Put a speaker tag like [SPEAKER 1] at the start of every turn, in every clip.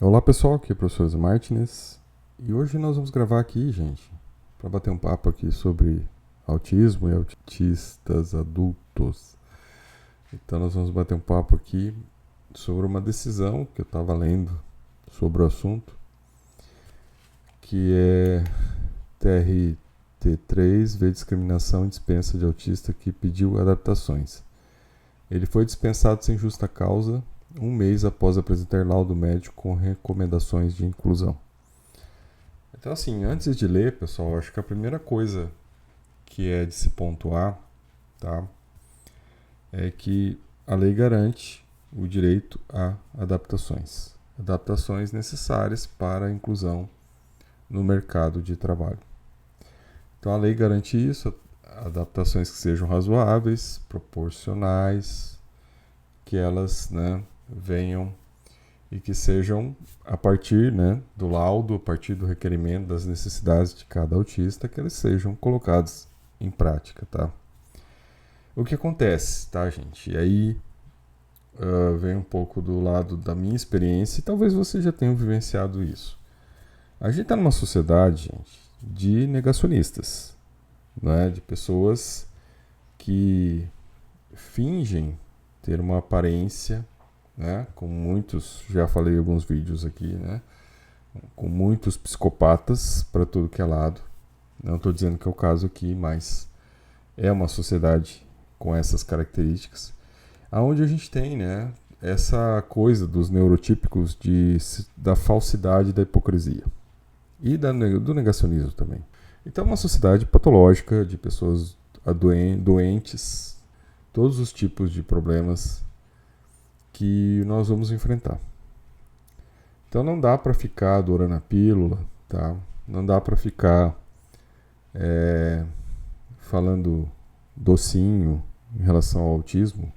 [SPEAKER 1] Olá pessoal, aqui é o professor Zé Martins e hoje nós vamos gravar aqui, gente, para bater um papo aqui sobre autismo e autistas adultos. Então nós vamos bater um papo aqui sobre uma decisão que eu estava lendo sobre o assunto, que é TRT3 vê discriminação e dispensa de autista que pediu adaptações. Ele foi dispensado sem justa causa um mês após apresentar laudo médico com recomendações de inclusão. Então, assim, antes de ler, pessoal, acho que a primeira coisa que é de se pontuar, tá, é que a lei garante o direito a adaptações. Adaptações necessárias para a inclusão no mercado de trabalho. Então, a lei garante isso, adaptações que sejam razoáveis, proporcionais, que elas, né, venham e que sejam a partir, né, do laudo, a partir do requerimento das necessidades de cada autista, que eles sejam colocados em prática, tá? O que acontece, tá, gente? E aí vem um pouco do lado da minha experiência e talvez você já tenha vivenciado isso. A gente está numa sociedade, gente, de negacionistas, né? De pessoas que fingem ter uma aparência, né? Com muitos, já falei em alguns vídeos aqui, né? Com muitos psicopatas para tudo que é lado. Não estou dizendo que é o caso aqui, mas é uma sociedade com essas características, aonde a gente tem, né, essa coisa dos neurotípicos da falsidade e da hipocrisia e do negacionismo também. Então é uma sociedade patológica de pessoas doentes, todos os tipos de problemas que nós vamos enfrentar. Então não dá para ficar adorando a pílula, tá? Não dá para ficar falando docinho em relação ao autismo,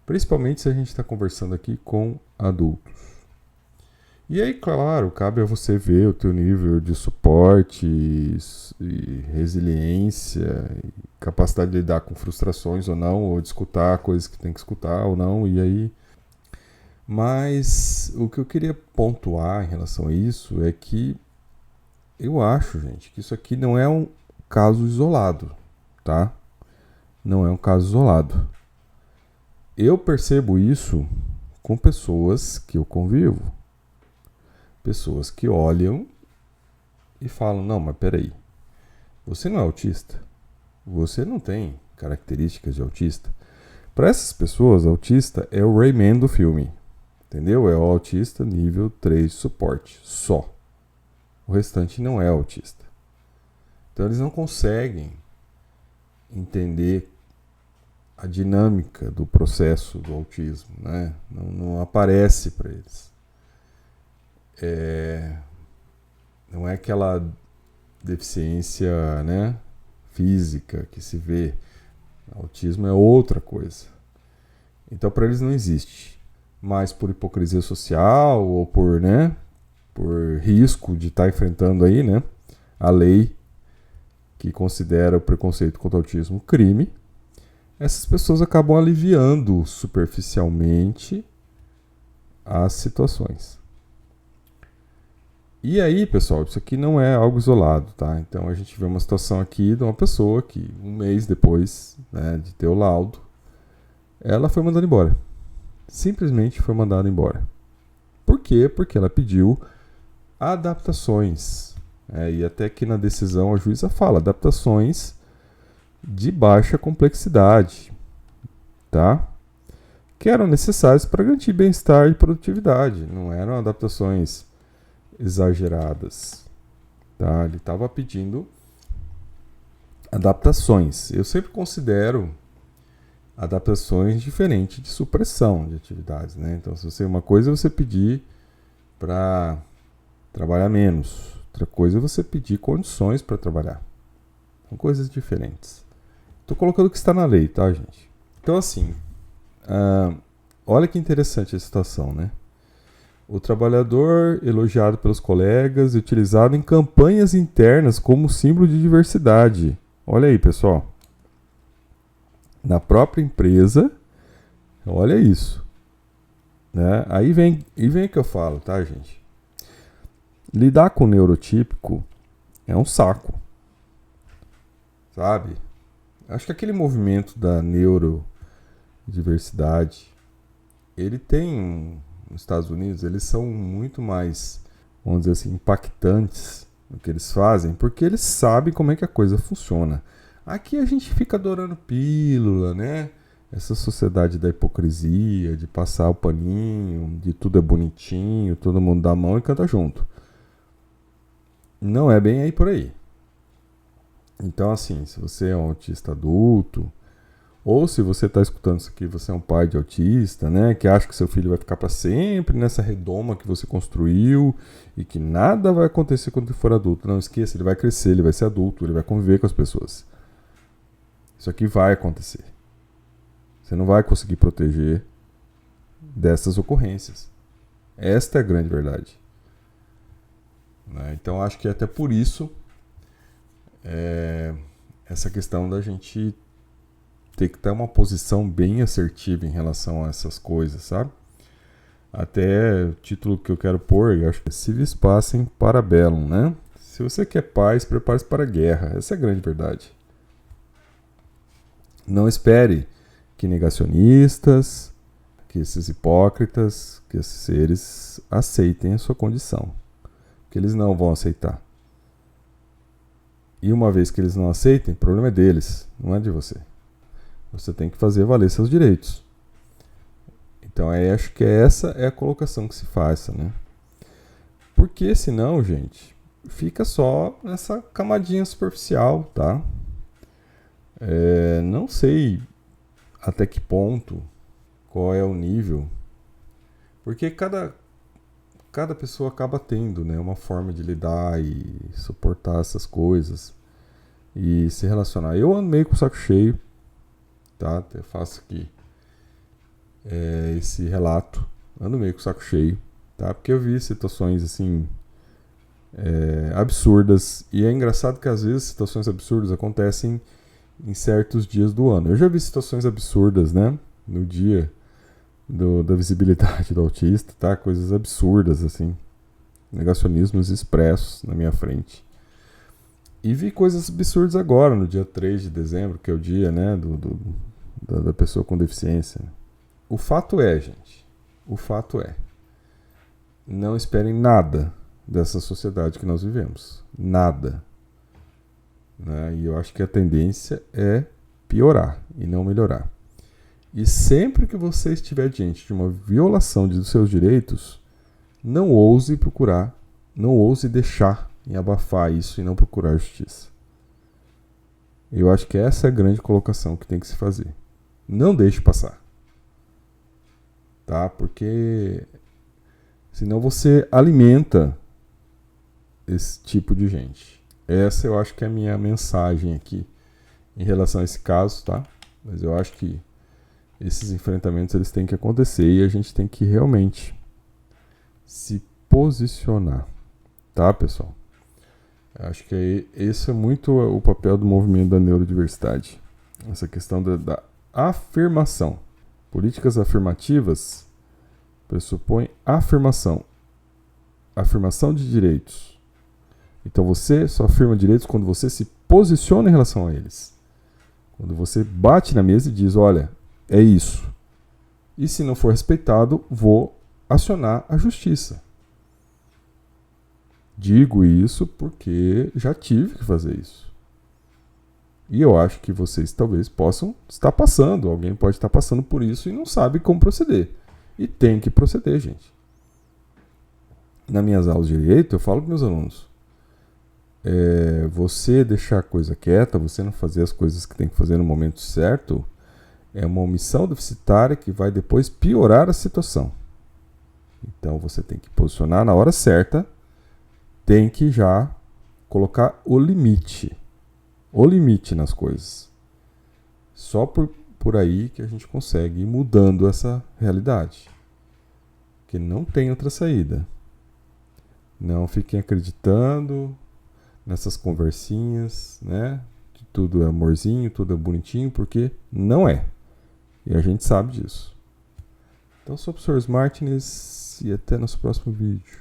[SPEAKER 1] principalmente se a gente está conversando aqui com adultos. E aí, claro, cabe a você ver o teu nível de suporte e resiliência, e capacidade de lidar com frustrações ou não, ou de escutar coisas que tem que escutar ou não, e aí. Mas o que eu queria pontuar em relação a isso é que eu acho, gente, que isso aqui não é um caso isolado, tá? Não é um caso isolado. Eu percebo isso com pessoas que eu convivo. Pessoas que olham e falam, não, mas peraí, você não é autista? Você não tem características de autista? Para essas pessoas, autista é o Rayman do filme, entendeu? É o autista nível 3 de suporte, só. O restante não é autista. Então eles não conseguem entender a dinâmica do processo do autismo, né? Não aparece para eles. Não é aquela deficiência, né, física que se vê. Autismo é outra coisa. Então para eles não existe. Mas por hipocrisia social ou por, né, por risco de estar enfrentando aí, né, a lei que considera o preconceito contra o autismo crime, essas pessoas acabam aliviando superficialmente as situações. E aí, pessoal, isso aqui não é algo isolado, tá? Então a gente vê uma situação aqui de uma pessoa que um mês depois, né, de ter o laudo, ela foi mandada embora. Simplesmente foi mandada embora. Por quê? Porque ela pediu adaptações. E até que na decisão a juíza fala adaptações de baixa complexidade, tá? Que eram necessárias para garantir bem-estar e produtividade. Não eram adaptações exageradas, tá? Ele estava pedindo adaptações. Eu sempre considero adaptações diferentes de supressão de atividades, né? Então, se você uma coisa é você pedir para trabalhar menos, outra coisa é você pedir condições para trabalhar. São coisas diferentes. Estou colocando o que está na lei, tá, gente? Então, assim, olha que interessante a situação, né? O trabalhador elogiado pelos colegas e utilizado em campanhas internas como símbolo de diversidade. Olha aí, pessoal. Na própria empresa, olha isso. Né? Aí vem o que eu falo, tá, gente? Lidar com o neurotípico é um saco, sabe? Acho que aquele movimento da neurodiversidade, ele tem, nos Estados Unidos, eles são muito mais, vamos dizer assim, impactantes no que eles fazem, porque eles sabem como é que a coisa funciona. Aqui a gente fica adorando pílula, né? Essa sociedade da hipocrisia, de passar o paninho, de tudo é bonitinho, todo mundo dá a mão e canta junto. Não é bem aí por aí. Então, assim, se você é um autista adulto, ou se você está escutando isso aqui, você é um pai de autista, né, que acha que seu filho vai ficar para sempre nessa redoma que você construiu e que nada vai acontecer quando ele for adulto. Não esqueça, ele vai crescer, ele vai ser adulto, ele vai conviver com as pessoas. Isso aqui vai acontecer. Você não vai conseguir proteger dessas ocorrências. Esta é a grande verdade. Então, acho que até por isso essa questão da gente ter que ter uma posição bem assertiva em relação a essas coisas, sabe? Até o título que eu quero pôr, eu acho que é Civis Pacem para Bellum, né? Se você quer paz, prepare-se para a guerra. Essa é a grande verdade. Não espere que negacionistas, que esses hipócritas, que esses seres aceitem a sua condição. Que eles não vão aceitar. E uma vez que eles não aceitem, o problema é deles, não é de você. Você tem que fazer valer seus direitos. Então, acho que essa é a colocação que se faça, né? Porque senão, gente, fica só nessa camadinha superficial, tá? Não sei até que ponto, qual é o nível, porque cada pessoa acaba tendo, né, uma forma de lidar e suportar essas coisas e se relacionar. Eu ando meio com o saco cheio, tá? Eu faço aqui esse relato, ando meio com o saco cheio, tá? Porque eu vi situações assim absurdas, e é engraçado que às vezes situações absurdas acontecem em certos dias do ano. Eu já vi situações absurdas, né? No dia da visibilidade do autista, tá? Coisas absurdas, assim. Negacionismos expressos na minha frente. E vi coisas absurdas agora, no dia 3 de dezembro, que é o dia, né? Da pessoa com deficiência. O fato é, gente. O fato é. Não esperem nada dessa sociedade que nós vivemos. Nada. Né? E eu acho que a tendência é piorar e não melhorar. E sempre que você estiver diante de uma violação dos seus direitos, não ouse procurar, não ouse deixar em abafar isso e não procurar justiça. Eu acho que essa é a grande colocação que tem que se fazer. Não deixe passar. Tá? Porque senão você alimenta esse tipo de gente. Essa eu acho que é a minha mensagem aqui em relação a esse caso, tá? Mas eu acho que esses enfrentamentos eles têm que acontecer e a gente tem que realmente se posicionar, tá, pessoal? Eu acho que esse é muito o papel do movimento da neurodiversidade. Essa questão da afirmação. Políticas afirmativas pressupõem afirmação. Afirmação de direitos. Então você só afirma direitos quando você se posiciona em relação a eles. Quando você bate na mesa e diz, olha, é isso. E se não for respeitado, vou acionar a justiça. Digo isso porque já tive que fazer isso. E eu acho que vocês talvez possam estar passando. Alguém pode estar passando por isso e não sabe como proceder. E tem que proceder, gente. Nas minhas aulas de direito, eu falo para meus alunos. Você deixar a coisa quieta, você não fazer as coisas que tem que fazer no momento certo, é uma omissão deficitária que vai depois piorar a situação. Então você tem que posicionar na hora certa, tem que já colocar o limite nas coisas. Só por aí que a gente consegue ir mudando essa realidade. Porque não tem outra saída. Não fiquem acreditando nessas conversinhas, né? Que tudo é amorzinho, tudo é bonitinho, porque não é. E a gente sabe disso. Então, sou o professor Martins e até nosso próximo vídeo.